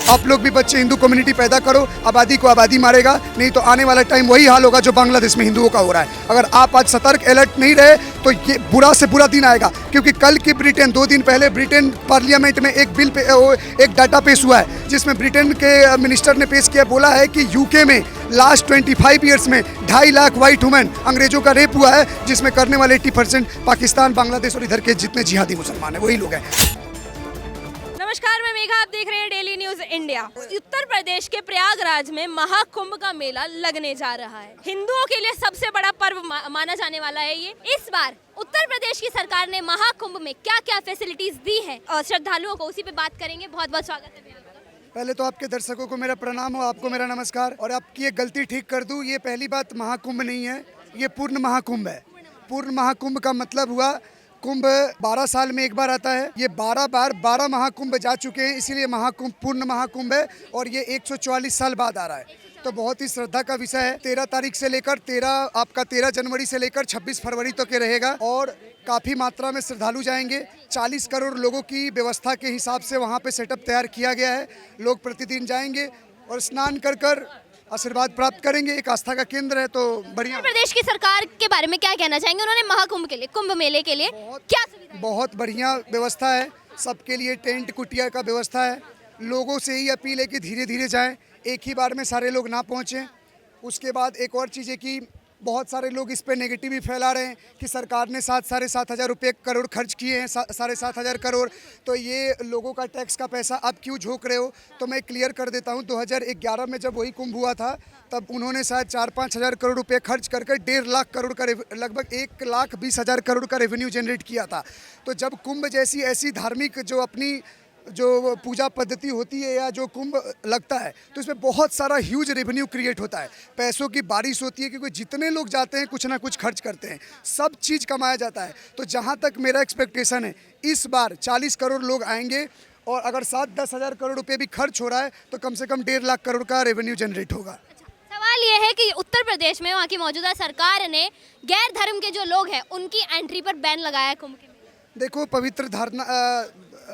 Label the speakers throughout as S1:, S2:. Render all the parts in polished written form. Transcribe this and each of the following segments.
S1: आप लोग भी बच्चे हिंदू कम्युनिटी पैदा करो, आबादी को आबादी मारेगा, नहीं तो आने वाला टाइम वही हाल होगा जो बांग्लादेश में हिंदुओं का हो रहा है। अगर आप आज सतर्क अलर्ट नहीं रहे तो ये बुरा से बुरा दिन आएगा। क्योंकि कल की ब्रिटेन 2 दिन पहले ब्रिटेन पार्लियामेंट में एक बिल एक डाटा पेश हुआ है जिसमें ब्रिटेन के मिनिस्टर ने पेश किया, बोला है कि यूके में लास्ट 25 ईयर्स में 2.5 लाख वाइट वुमेन अंग्रेजों का रेप हुआ है, जिसमें करने वाले 80% पाकिस्तान, बांग्लादेश और इधर के जितने जिहादी मुसलमान हैं वही लोग हैं।
S2: नमस्कार, मैं मेघा, आप देख रहे हैं daily news India. Uttar Pradesh के प्रयागराज में महाकुंभ का मेला लगने जा रहा है। हिंदुओं के लिए सबसे बड़ा पर्व माना जाने वाला है ये। इस बार उत्तर प्रदेश की सरकार ने महाकुंभ में क्या क्या फैसिलिटीज दी है और श्रद्धालुओं को, उसी पे बात करेंगे। बहुत बहुत स्वागत है मेरा।
S1: पहले तो आपके दर्शकों को मेरा प्रणाम हो, आपको मेरा नमस्कार। और आपकी एक गलती ठीक कर दूं, ये पहली बात महाकुंभ नहीं है, ये पूर्ण महाकुंभ है। पूर्ण महाकुंभ का मतलब हुआ कुंभ 12 साल में एक बार आता है, ये 12 बार 12 महाकुंभ जा चुके हैं, इसीलिए महाकुंभ पूर्ण महाकुंभ है और ये 144 साल बाद आ रहा है। तो बहुत ही श्रद्धा का विषय है। 13 तारीख से लेकर 13 जनवरी से लेकर 26 फरवरी तक के रहेगा और काफ़ी मात्रा में श्रद्धालु जाएंगे। 40 करोड़ लोगों की व्यवस्था के हिसाब से वहाँ पे सेटअप तैयार किया गया है। लोग प्रतिदिन जाएंगे और स्नान कर आशीर्वाद प्राप्त करेंगे। एक आस्था का केंद्र है, तो बढ़िया।
S2: उत्तर प्रदेश की सरकार के बारे में क्या कहना चाहेंगे? उन्होंने महाकुंभ के लिए, कुंभ मेले के लिए क्या सुविधा?
S1: बहुत बढ़िया व्यवस्था है, सबके लिए टेंट कुटिया का व्यवस्था है। लोगों से ही अपील है कि धीरे धीरे जाएं, एक ही बार में सारे लोग ना पहुंचें। उसके बाद एक और चीज़ है कि बहुत सारे लोग इस पे नेगेटिव भी फैला रहे हैं कि सरकार ने 7,500 करोड़ खर्च किए हैं, 7,500 करोड़, तो ये लोगों का टैक्स का पैसा अब क्यों झोंक रहे हो। तो मैं क्लियर कर देता हूँ, 2011 में जब वही कुंभ हुआ था तब उन्होंने शायद 4-5 हज़ार करोड़ रुपए खर्च करके 1.5 लाख करोड़ का लगभग 1,20,000 करोड़ का रेवेन्यू जनरेट किया था। तो जब कुंभ जैसी ऐसी धार्मिक जो पूजा पद्धति होती है या जो कुंभ लगता है तो इसमें बहुत सारा ह्यूज रेवेन्यू क्रिएट होता है, पैसों की बारिश होती है, क्योंकि जितने लोग जाते हैं कुछ ना कुछ खर्च करते हैं, सब चीज़ कमाया जाता है। तो जहाँ तक मेरा एक्सपेक्टेशन है, इस बार 40 करोड़ लोग आएंगे और अगर 7-10 हज़ार करोड़ रुपये भी खर्च हो रहा है तो कम से कम 1.5 लाख करोड़ का रेवेन्यू जनरेट होगा।
S2: सवाल ये है कि उत्तर प्रदेश में वहाँ की मौजूदा सरकार ने गैर धर्म के जो लोग हैं उनकी एंट्री पर बैन लगाया है कुंभ के लिए।
S1: देखो,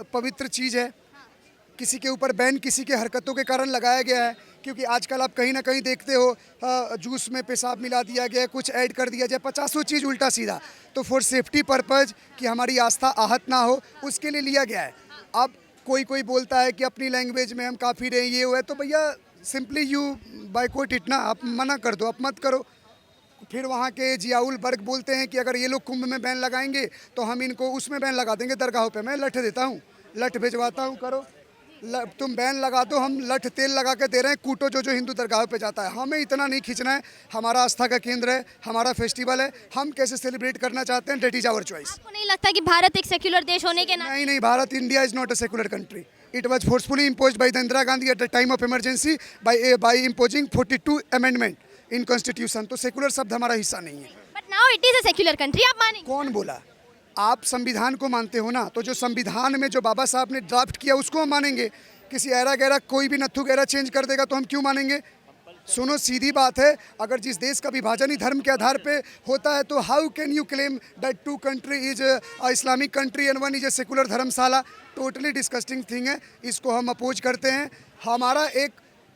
S1: पवित्र चीज़ है, किसी के ऊपर बैन किसी के हरकतों के कारण लगाया गया है। क्योंकि आजकल आप कहीं ना कहीं देखते हो जूस में पेशाब मिला दिया गया, कुछ ऐड कर दिया जाए, 50 चीज़ उल्टा सीधा। तो फॉर सेफ्टी पर्पज़ कि हमारी आस्था आहत ना हो, उसके लिए लिया गया है। अब कोई बोलता है कि अपनी लैंग्वेज में हम काफ़ी रहे, ये हुआ है, तो भैया सिंपली यू बाइकआउट इट ना, आप मना कर दो, आप मत करो। फिर वहाँ के जियाउल वर्ग बोलते हैं कि अगर ये लोग कुंभ में बैन लगाएंगे तो हम इनको उसमें बैन लगा देंगे दरगाहों पे। मैं लठ देता हूँ, लठ भिजवाता हूँ, करो, तुम बैन लगा दो, हम लठ तेल लगा के दे रहे हैं, कूटो जो हिंदू दरगाहों पे जाता है। हमें इतना नहीं खींचना है, हमारा आस्था का केंद्र है, हमारा फेस्टिवल है, हम कैसे सेलिब्रेट करना चाहते हैं, डेट इज आवर चॉइस।
S2: आपको नहीं लगता कि भारत एक सेक्युलर देश होने के नाते?
S1: नहीं, Bharat, India is not a secular country. It was forcefully imposed by the Indira Gandhi at the time of emergency by imposing 42 amendment in constitution। तो सेकुलर शब्द हमारा हिस्सा नहीं है।
S2: But now it is a secular country, आप मानेंगे?
S1: कौन बोला? आप संविधान को मानते हो ना, तो जो संविधान में जो बाबा साहब ने ड्राफ्ट किया उसको हम मानेंगे। किसी ऐरा गैरा कोई भी नत्थु गैरा चेंज कर देगा तो हम क्यों मानेंगे? सुनो, सीधी बात है, अगर जिस देश का विभाजन ही धर्म के आधार पे होता है तो how can you claim that 2 country is Islamic country and 1 is a secular Dharamshala? Totally disgusting thing है, इसको हम अपोज करते हैं।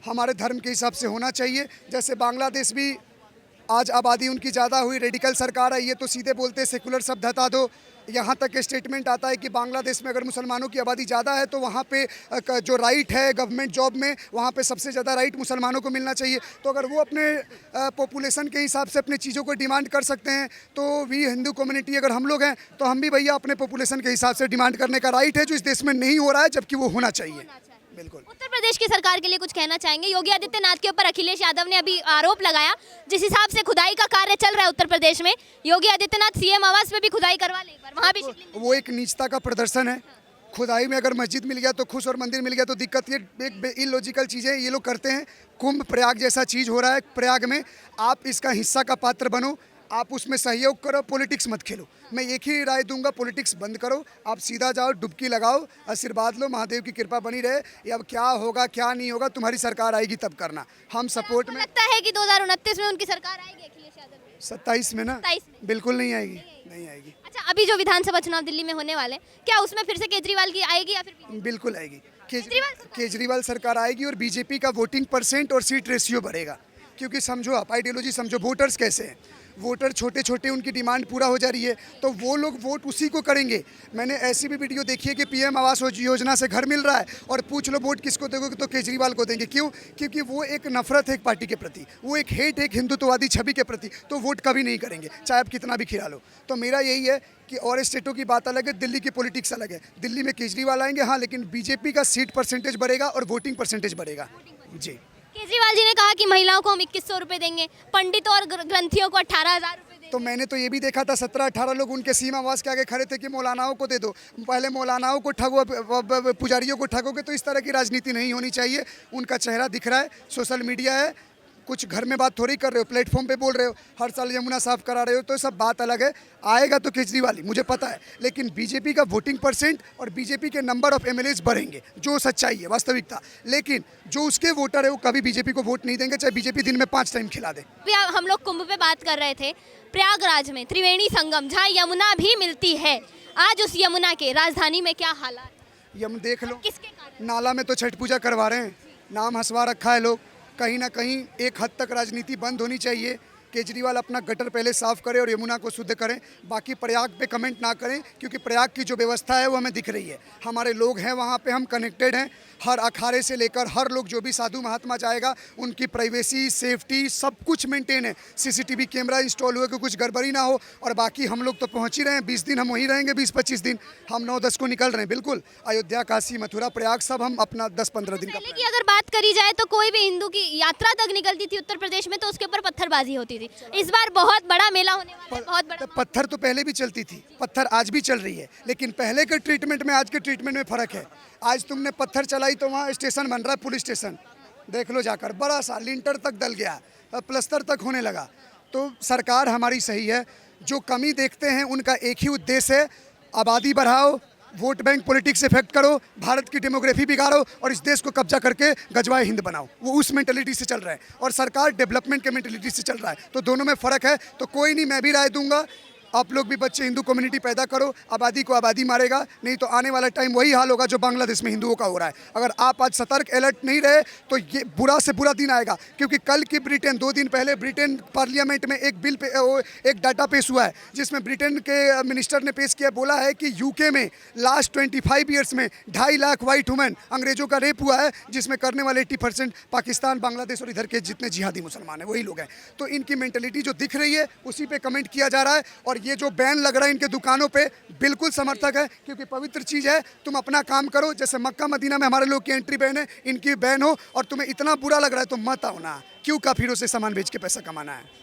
S1: हमारे धर्म के हिसाब से होना चाहिए। जैसे बांग्लादेश भी आज आबादी उनकी ज़्यादा हुई, रेडिकल सरकार है, ये तो सीधे बोलते हैं सेकुलर शब्द हटा दो। यहाँ तक स्टेटमेंट आता है कि बांग्लादेश में अगर मुसलमानों की आबादी ज़्यादा है तो वहाँ पे जो राइट है गवर्नमेंट जॉब में, वहाँ पे सबसे ज़्यादा राइट मुसलमानों को मिलना चाहिए। तो अगर वो अपने पॉपुलेशन के हिसाब से अपनी चीज़ों को डिमांड कर सकते हैं तो भी हिंदू कम्युनिटी अगर हम लोग हैं तो हम भी भैया अपने पॉपुलेशन के हिसाब से डिमांड करने का राइट है, जो इस देश में नहीं हो रहा है, जबकि वो होना चाहिए। बिल्कुल।
S2: उत्तर प्रदेश की सरकार के लिए कुछ कहना चाहेंगे? योगी आदित्यनाथ के ऊपर अखिलेश यादव ने अभी आरोप लगाया, जिस हिसाब से खुदाई का कार्य चल रहा है उत्तर प्रदेश में, योगी आदित्यनाथ सीएम आवास पे भी खुदाई करवा ले, वहाँ भी
S1: वो एक नीचता का प्रदर्शन है। खुदाई में अगर मस्जिद मिल गया तो खुश और मंदिर मिल गया तो दिक्कत। ये एक इलॉजिकल चीज़ है, ये लोग करते हैं। कुंभ प्रयाग जैसा चीज़ हो रहा है प्रयाग में, आप इसका हिस्सा का पात्र बनो, आप उसमें सहयोग करो, पॉलिटिक्स मत खेलो। मैं एक ही राय दूंगा, पॉलिटिक्स बंद करो, आप सीधा जाओ, डुबकी लगाओ, आशीर्वाद लो, महादेव की कृपा बनी रहे। ये अब क्या होगा क्या नहीं होगा, तुम्हारी सरकार आएगी तब करना, हम सपोर्ट में।
S2: लगता है कि 2029 में उनकी सरकार आएगी अखिलेश यादव की?
S1: 27 में ना?
S2: 27 में
S1: बिल्कुल नहीं आएगी, नहीं आएगी।
S2: अच्छा, अभी जो विधानसभा चुनाव दिल्ली में होने वाले, क्या उसमें फिर से केजरीवाल की आएगी या फिर?
S1: बिल्कुल आएगी। केजरीवाल सरकार आएगी और बीजेपी का वोटिंग परसेंट और सीट रेशियो बढ़ेगा। क्योंकि समझो आप आइडियोलॉजी समझो, वोटर्स कैसे हैं, वोटर छोटे छोटे उनकी डिमांड पूरा हो जा रही है तो वो लोग वोट उसी को करेंगे। मैंने ऐसी भी वीडियो देखी है कि पीएम आवास योजना से घर मिल रहा है और पूछ लो वोट किसको दोगे तो केजरीवाल को देंगे। क्यों? क्योंकि वो एक नफरत है एक पार्टी के प्रति, वो एक हेट है एक हिंदुत्ववादी छवि के प्रति, तो वोट कभी नहीं करेंगे चाहे आप कितना भी खिला लो। तो मेरा यही है कि और स्टेटों की बात अलग है, दिल्ली की पॉलिटिक्स अलग है। दिल्ली में केजरीवाल आएंगे हाँ, लेकिन बीजेपी का सीट परसेंटेज बढ़ेगा और वोटिंग परसेंटेज बढ़ेगा। जी,
S2: केजरीवाल जी ने कहा कि महिलाओं को हम 2100 रुपए देंगे, पंडितों और ग्रंथियों को 18,000 रुपए देंगे।
S1: तो मैंने तो ये भी देखा था 17-18 लोग उनके सीमा आवास के आगे खड़े थे कि मौलानाओं को दे दो। पहले मौलानाओं को ठगो, पुजारियों को ठगोगे तो इस तरह की राजनीति नहीं होनी चाहिए। उनका चेहरा दिख रहा है, सोशल मीडिया है, कुछ घर में बात थोड़ी कर रहे हो, प्लेटफॉर्म पे बोल रहे हो, हर साल यमुना साफ करा रहे हो, तो सब बात अलग है। आएगा तो केजरीवाल ही, मुझे पता है, लेकिन बीजेपी का वोटिंग परसेंट और बीजेपी के नंबर ऑफ एमएलएज बढ़ेंगे, जो सच्चाई है वास्तविकता। लेकिन जो उसके वोटर है वो कभी बीजेपी को वोट नहीं देंगे, चाहे बीजेपी दिन में 5 टाइम खिला दे।
S2: हम लोग कुंभ पे बात कर रहे थे, प्रयागराज में त्रिवेणी संगम जहाँ यमुना भी मिलती है, आज उस यमुना के राजधानी में क्या हालात है?
S1: यम देख लो,
S2: किसके कारण?
S1: नाला में तो छठ पूजा करवा रहे हैं, नाम हंसवा रखा है लोग। कहीं ना कहीं एक हद तक राजनीति बंद होनी चाहिए। केजरीवाल अपना गटर पहले साफ करें और यमुना को शुद्ध करें, बाकी प्रयाग पे कमेंट ना करें, क्योंकि प्रयाग की जो व्यवस्था है वो हमें दिख रही है। हमारे लोग हैं वहाँ पे, हम कनेक्टेड हैं, हर अखाड़े से लेकर हर लोग जो भी साधु महात्मा जाएगा उनकी प्राइवेसी सेफ्टी सब कुछ मेंटेन है। सीसीटीवी कैमरा इंस्टॉल हुए कि कुछ गड़बड़ी ना हो। और बाकी हम लोग तो पहुँच ही रहे हैं, 20 दिन हम वहीं रहेंगे, 20-25 दिन हम 9-10 को निकल रहे हैं। बिल्कुल अयोध्या, काशी, मथुरा, प्रयाग सब हम अपना 10-15 दिन का।
S2: पहले की अगर बात करी जाए तो कोई भी हिंदू की यात्रा तक निकलती थी उत्तर प्रदेश में तो उसके ऊपर पत्थरबाजी होती थी। इस बार बहुत बड़ा मेला होने वाला है, बहुत बड़ा।
S1: पत्थर तो पहले भी चलती थी, पत्थर आज भी चल रही है, लेकिन पहले के ट्रीटमेंट में आज के ट्रीटमेंट में फ़र्क है। आज तुमने पत्थर चलाई तो वहाँ स्टेशन बन रहा है, पुलिस स्टेशन देख लो जाकर, बड़ा सा लिंटर तक डल गया, प्लस्तर तक होने लगा। तो सरकार हमारी सही है, जो कमी देखते हैं उनका एक ही उद्देश्य है, आबादी बढ़ाओ, वोट बैंक पॉलिटिक्स इफेक्ट करो, भारत की डेमोग्राफी बिगाड़ो और इस देश को कब्जा करके गजवाए हिंद बनाओ। वो उस मेंटलिटी से चल रहा है और सरकार डेवलपमेंट के मेंटलिटी से चल रहा है। तो दोनों में फ़र्क है। तो कोई नहीं, मैं भी राय दूंगा, आप लोग भी बच्चे हिंदू कम्युनिटी पैदा करो, आबादी को आबादी मारेगा, नहीं तो आने वाला टाइम वही हाल होगा जो बांग्लादेश में हिंदुओं का हो रहा है। अगर आप आज सतर्क अलर्ट नहीं रहे तो ये बुरा से बुरा दिन आएगा। क्योंकि कल की ब्रिटेन, 2 दिन पहले ब्रिटेन पार्लियामेंट में एक बिल पे एक डाटा पेश हुआ है जिसमें ब्रिटेन के मिनिस्टर ने पेश किया, बोला है कि यूके में लास्ट 25 ईयर्स में 2.5 लाख वाइट वुमेन अंग्रेजों का रेप हुआ है, जिसमें करने वाले 80% पाकिस्तान, बांग्लादेश और इधर के जितने जिहादी मुसलमान हैं वही लोग हैं। तो इनकी मेंटलिटी जो दिख रही है उसी पे कमेंट किया जा रहा है। और ये जो बैन लग रहा है इनके दुकानों पे, बिल्कुल समर्थक है, क्योंकि पवित्र चीज़ है। तुम अपना काम करो, जैसे मक्का मदीना में हमारे लोग की एंट्री बैन है, इनकी बैन हो। और तुम्हें इतना बुरा लग रहा है तो मत आओ ना, क्यों काफिरों से सामान बेच के पैसा कमाना है।